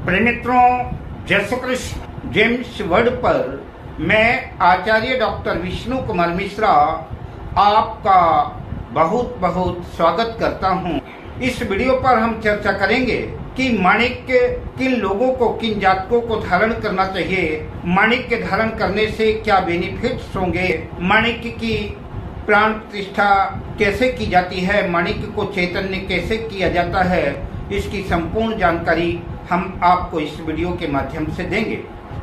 प्रिय मित्रों, जय श्री कृष्ण। जेम्स वर्ड पर मैं आचार्य डॉक्टर विष्णु कुमार मिश्रा आपका बहुत बहुत स्वागत करता हूं। इस वीडियो पर हम चर्चा करेंगे कि माणिक्य किन लोगों को, किन जातकों को धारण करना चाहिए, माणिक्य धारण करने से क्या बेनिफिट्स होंगे, माणिक्य की प्राण प्रतिष्ठा कैसे की जाती है, माणिक्य को चैतन्य कैसे किया जाता है, इसकी संपूर्ण जानकारी हम आपको इस वीडियो के माध्यम से देंगे।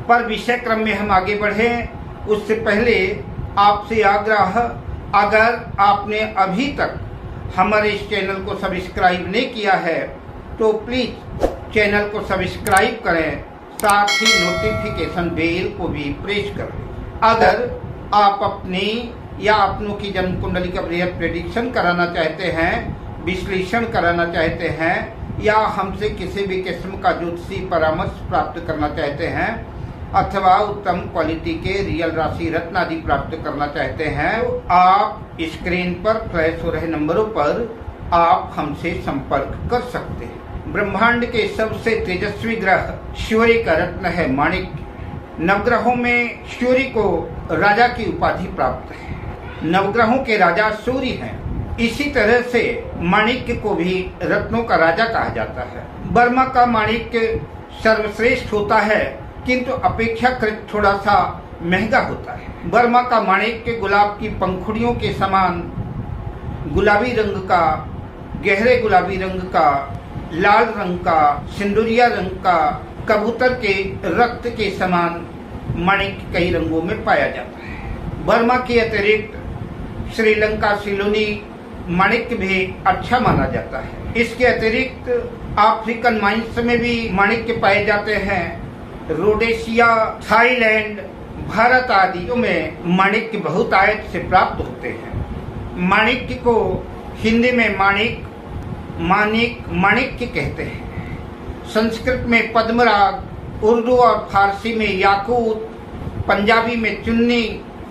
पर विषय क्रम में हम आगे बढ़ें उससे पहले आपसे आग्रह, अगर आपने अभी तक हमारे इस चैनल को सब्सक्राइब नहीं किया है तो प्लीज चैनल को सब्सक्राइब करें, साथ ही नोटिफिकेशन बेल को भी प्रेस करें। अगर आप अपनी या अपनों की जन्म कुंडली का प्रेडिक्शन कराना चाहते हैं, विश्लेषण कराना चाहते हैं, या हमसे किसी भी किस्म का ज्योतिषी परामर्श प्राप्त करना चाहते हैं, अथवा उत्तम क्वालिटी के रियल राशि रत्न आदि प्राप्त करना चाहते हैं, तो आप स्क्रीन पर फ्लैश हो रहे नंबरों पर आप हमसे संपर्क कर सकते हैं। ब्रह्मांड के सबसे तेजस्वी ग्रह सूर्य का रत्न है माणिक्य। नवग्रहों में सूर्य को राजा की उपाधि प्राप्त है। नवग्रहों के राजा सूर्य हैं। इसी तरह से माणिक्य को भी रत्नों का राजा कहा जाता है। बर्मा का माणिक्य सर्वश्रेष्ठ होता है, किंतु अपेक्षाकृत थोड़ा सा महंगा होता है। बर्मा का माणिक्य गुलाब की पंखुड़ियों के समान गुलाबी रंग का, गहरे गुलाबी रंग का, लाल रंग का, सिंदूरिया रंग का, कबूतर के रक्त के समान माणिक्य कई रंगों में पाया जाता है। बर्मा के अतिरिक्त श्रीलंका सिलोनी माणिक्य भी अच्छा माना जाता है। इसके अतिरिक्त अफ्रीकन माइंस में भी माणिक्य पाए जाते हैं। रोडेशिया, थाईलैंड, भारत आदि में माणिक्य बहुतायत से प्राप्त होते हैं। माणिक्य को हिंदी में माणिक्य कहते हैं। संस्कृत में पद्मराग, उर्दू और फारसी में याकूत, पंजाबी में चुन्नी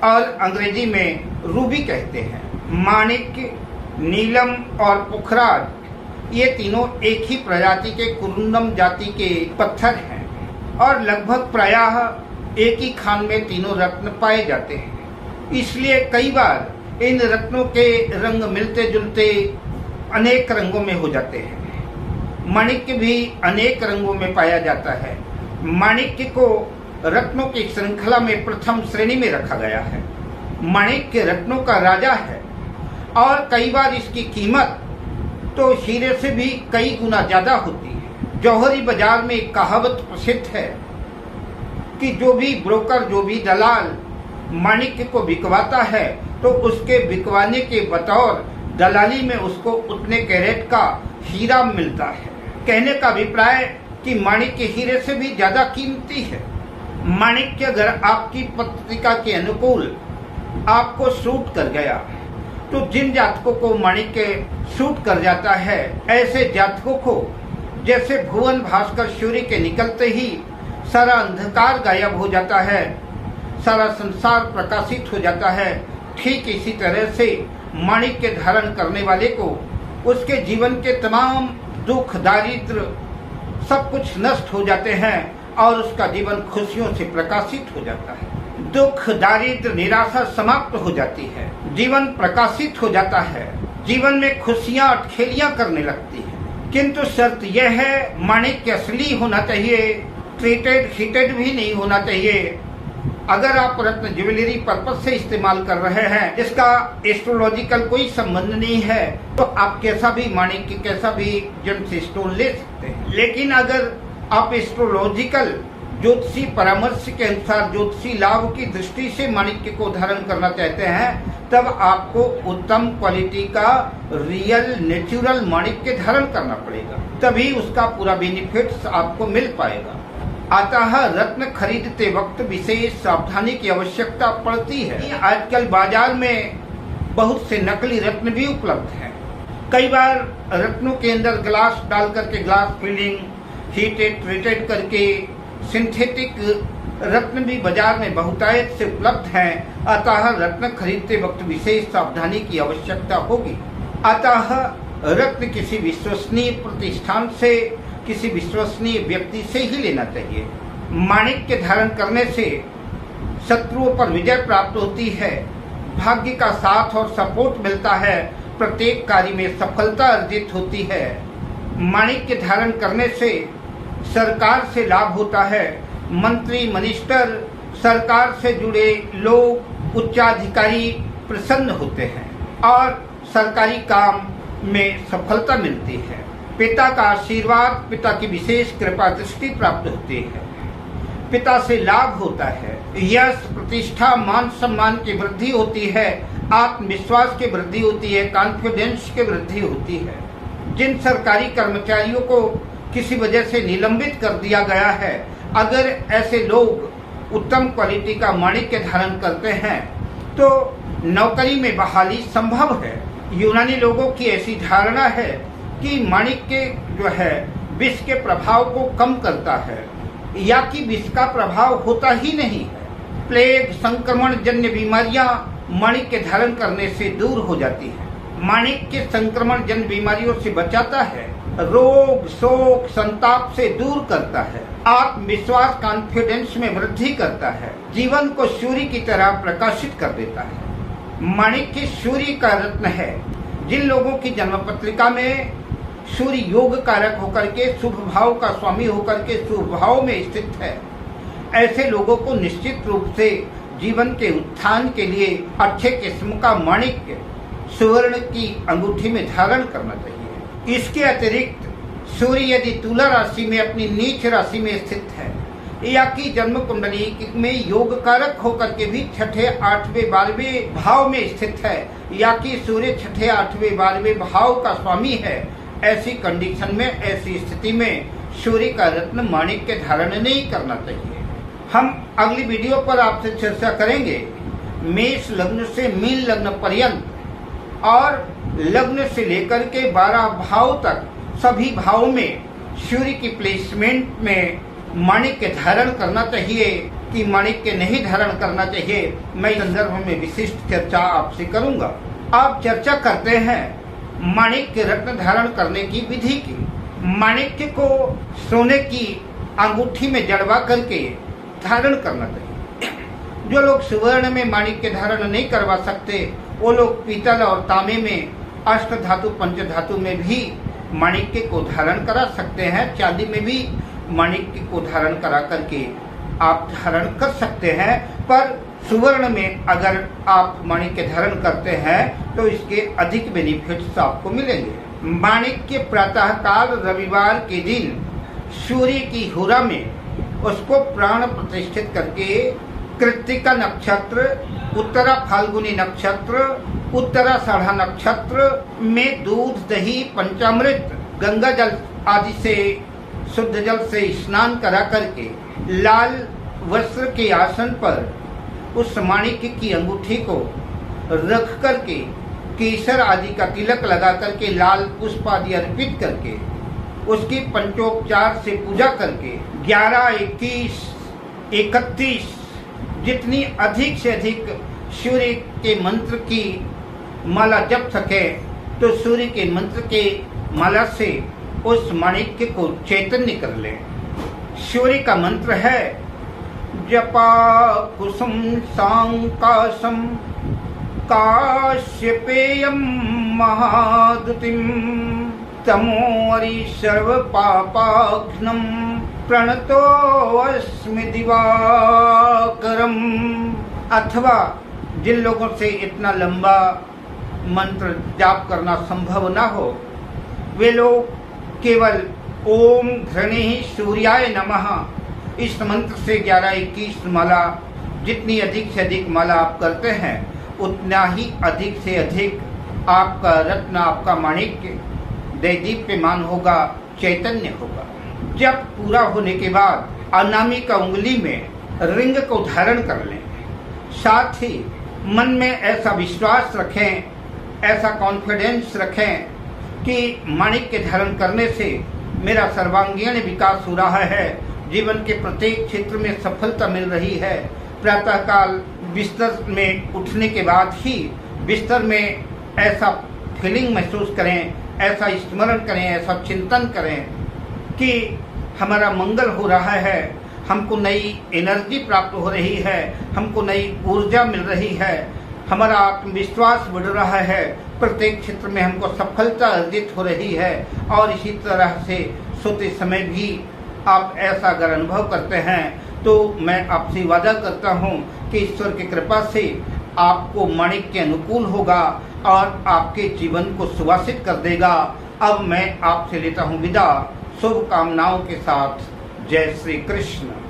और अंग्रेजी में रूबी कहते हैं। माणिक्य, नीलम और पुखराज ये तीनों एक ही प्रजाति के कुरुंदम जाति के पत्थर हैं और लगभग प्रायः एक ही खान में तीनों रत्न पाए जाते हैं। इसलिए कई बार इन रत्नों के रंग मिलते जुलते अनेक रंगों में हो जाते हैं। माणिक्य भी अनेक रंगों में पाया जाता है। माणिक्य को रत्नों की श्रृंखला में प्रथम श्रेणी में रखा गया है। माणिक्य रत्नों का राजा है और कई बार इसकी कीमत तो हीरे से भी कई गुना ज्यादा होती है। जौहरी बाजार में एक कहावत प्रसिद्ध है कि जो भी ब्रोकर, जो भी दलाल माणिक्य को बिकवाता है तो उसके बिकवाने के बतौर दलाली में उसको उतने कैरेट का हीरा मिलता है। कहने का अभिप्राय कि माणिक्य हीरे से भी ज्यादा कीमती है। माणिक्य अगर आपकी पत्रिका के अनुकूल आपको सूट कर गया तो जिन जातकों को माणिक्य सूट कर जाता है, ऐसे जातकों को जैसे भुवन भास्कर सूर्य के निकलते ही सारा अंधकार गायब हो जाता है, सारा संसार प्रकाशित हो जाता है, ठीक इसी तरह से माणिक्य धारण करने वाले को उसके जीवन के तमाम दुख, दारिद्र सब कुछ नष्ट हो जाते हैं और उसका जीवन खुशियों से प्रकाशित हो जाता है। दुख, दारिद्र, निराशा समाप्त हो जाती है, जीवन प्रकाशित हो जाता है, जीवन में खुशियां अटखेलियां करने लगती है। किंतु शर्त यह है, माणिक्य असली होना चाहिए, ट्रीटेड हीटेड भी नहीं होना चाहिए। अगर आप रत्न ज्वेलरी पर्पस से इस्तेमाल कर रहे हैं, इसका एस्ट्रोलॉजिकल कोई संबंध नहीं है, तो आप कैसा भी माणिक्य, कैसा भी जेम्स स्टोन ले सकते हैं। लेकिन अगर आप एस्ट्रोलॉजिकल ज्योतिषी परामर्श के अनुसार, ज्योतिषी लाभ की दृष्टि से माणिक्य को धारण करना चाहते हैं, तब आपको उत्तम क्वालिटी का रियल नेचुरल माणिक्य धारण करना पड़ेगा, तभी उसका पूरा बेनिफिट्स आपको मिल पाएगा। अतः रत्न खरीदते वक्त विशेष सावधानी की आवश्यकता पड़ती है। आजकल बाजार में बहुत से नकली रत्न भी उपलब्ध हैं। कई बार रत्नों के अंदर ग्लास डाल करके, ग्लास फिलिंग, हीटेड ट्रीटेड करके सिंथेटिक रत्न भी बाजार में बहुतायत से उपलब्ध हैं। अतः रत्न खरीदते वक्त विशेष सावधानी की आवश्यकता होगी। अतः रत्न किसी विश्वसनीय प्रतिष्ठान से किसी विश्वसनीय व्यक्ति से ही लेना चाहिए। माणिक्य धारण करने से शत्रुओं पर विजय प्राप्त होती है, भाग्य का साथ और सपोर्ट मिलता है, प्रत्येक कार्य में सफलता अर्जित होती है। माणिक्य धारण करने से सरकार से लाभ होता है, मंत्री मिनिस्टर सरकार से जुड़े लोग उच्चाधिकारी प्रसन्न होते हैं और सरकारी काम में सफलता मिलती है। पिता का आशीर्वाद, पिता की विशेष कृपा दृष्टि प्राप्त होती है, पिता से लाभ होता है, यश प्रतिष्ठा मान सम्मान की वृद्धि होती है, आत्मविश्वास की वृद्धि होती है, कॉन्फिडेंस की वृद्धि होती है। जिन सरकारी कर्मचारियों को किसी वजह से निलंबित कर दिया गया है, अगर ऐसे लोग उत्तम क्वालिटी का माणिक्य धारण करते हैं तो नौकरी में बहाली संभव है। यूनानी लोगों की ऐसी धारणा है कि माणिक्य जो है विष के प्रभाव को कम करता है, या कि विष का प्रभाव होता ही नहीं है। प्लेग संक्रमण जन्य बीमारियां माणिक्य धारण करने से दूर हो जाती है। माणिक्य संक्रमण जन्य बीमारियों से बचाता है, रोग शोक संताप से दूर करता है, आत्मविश्वास कॉन्फिडेंस में वृद्धि करता है, जीवन को सूर्य की तरह प्रकाशित कर देता है। माणिक्य सूर्य का रत्न है। जिन लोगों की जन्म पत्रिका में सूर्य योग कारक होकर के शुभ भाव का स्वामी होकर के शुभ भाव में स्थित है, ऐसे लोगों को निश्चित रूप से जीवन के उत्थान के लिए अच्छे किस्म का माणिक्य सुवर्ण की अंगूठी में धारण करना चाहिए। इसके अतिरिक्त सूर्य यदि तुला राशि में अपनी नीच राशि में स्थित है या कि जन्म कुंडली में योग कारक होकर के भी छठे 8वें 12वें भाव में स्थित है, या कि सूर्य छठे 8वें 12वें भाव का स्वामी है, ऐसी कंडीशन में, ऐसी स्थिति में सूर्य का रत्न माणिक्य धारण नहीं करना चाहिए। हम अगली वीडियो पर आपसे चर्चा करेंगे मेष लग्न से मीन लग्न पर्यंत और लग्न से लेकर के 12 भाव तक सभी भावों में सूर्य की प्लेसमेंट में माणिक्य धारण करना चाहिए कि माणिक्य नहीं धारण करना चाहिए, मैं संदर्भ में विशिष्ट चर्चा आपसे करूंगा। आप चर्चा करते हैं माणिक्य रत्न धारण करने की विधि की। माणिक्य को सोने की अंगूठी में जड़वा करके धारण करना चाहिए। जो लोग सुवर्ण में माणिक्य धारण नहीं करवा सकते, वो लोग पीतल और तांबे में अष्ट धातु पंच धातु में भी माणिक्य को धारण करा सकते हैं। चांदी में भी माणिक्य को धारण करा करके आप धारण कर सकते हैं, पर सुवर्ण में अगर आप माणिक्य धारण करते हैं तो इसके अधिक बेनिफिट्स आपको मिलेंगे। माणिक्य प्रातः काल रविवार के दिन सूर्य की हुरा में उसको प्राण प्रतिष्ठित करके कृत्तिका नक्षत्र, उत्तरा फाल्गुनी नक्षत्र, उत्तराषाढ़ा नक्षत्र में दूध दही पंचामृत गंगा जल आदि से शुद्ध जल से स्नान करा करके लाल वस्त्र के आसन पर उस माणिक्य की अंगूठी को रख करके केसर आदि का तिलक लगा करके लाल पुष्प आदि अर्पित करके उसकी पंचोपचार से पूजा करके 11, 21, 31 जितनी अधिक से अधिक सूर्य के मंत्र की माला जप सके तो सूर्य के मंत्र के माला से उस माणिक्य को चैतन्य कर ले। सूर्य का मंत्र है जपा कुसुम सांकाशम काश्यपेयम महादुतिम तमोरि सर्व पापाघ्नम प्रणतो अस्मि दिवाकरम। अथवा जिन लोगों से इतना लंबा मंत्र जाप करना संभव ना हो, वे लोग केवल ओम घृणे सूर्याय नमः इस मंत्र से 11-21 माला, जितनी अधिक से अधिक माला आप करते हैं उतना ही अधिक से अधिक आपका रत्न, आपका माणिक्य दैदीप्यमान होगा, चैतन्य होगा। जब पूरा होने के बाद अनामिका उंगली में रिंग को धारण कर लें। साथ ही मन में ऐसा विश्वास रखें, ऐसा कॉन्फिडेंस रखें कि माणिक्य धारण करने से मेरा सर्वांगीण विकास हो रहा है, जीवन के प्रत्येक क्षेत्र में सफलता मिल रही है। प्रातःकाल बिस्तर में उठने के बाद ही बिस्तर में ऐसा फीलिंग महसूस करें, ऐसा स्मरण करें, ऐसा चिंतन करें कि हमारा मंगल हो रहा है, हमको नई एनर्जी प्राप्त हो रही है, हमको नई ऊर्जा मिल रही है, हमारा आत्मविश्वास बढ़ रहा है, प्रत्येक क्षेत्र में हमको सफलता अर्जित हो रही है। और इसी तरह से सोते समय भी आप ऐसा अगर अनुभव करते हैं तो मैं आपसे वादा करता हूं कि ईश्वर की कृपा से आपको माणिक्य अनुकूल होगा और आपके जीवन को सुवासित कर देगा। अब मैं आपसे लेता हूं विदा, शुभकामनाओं के साथ। जय श्री कृष्ण।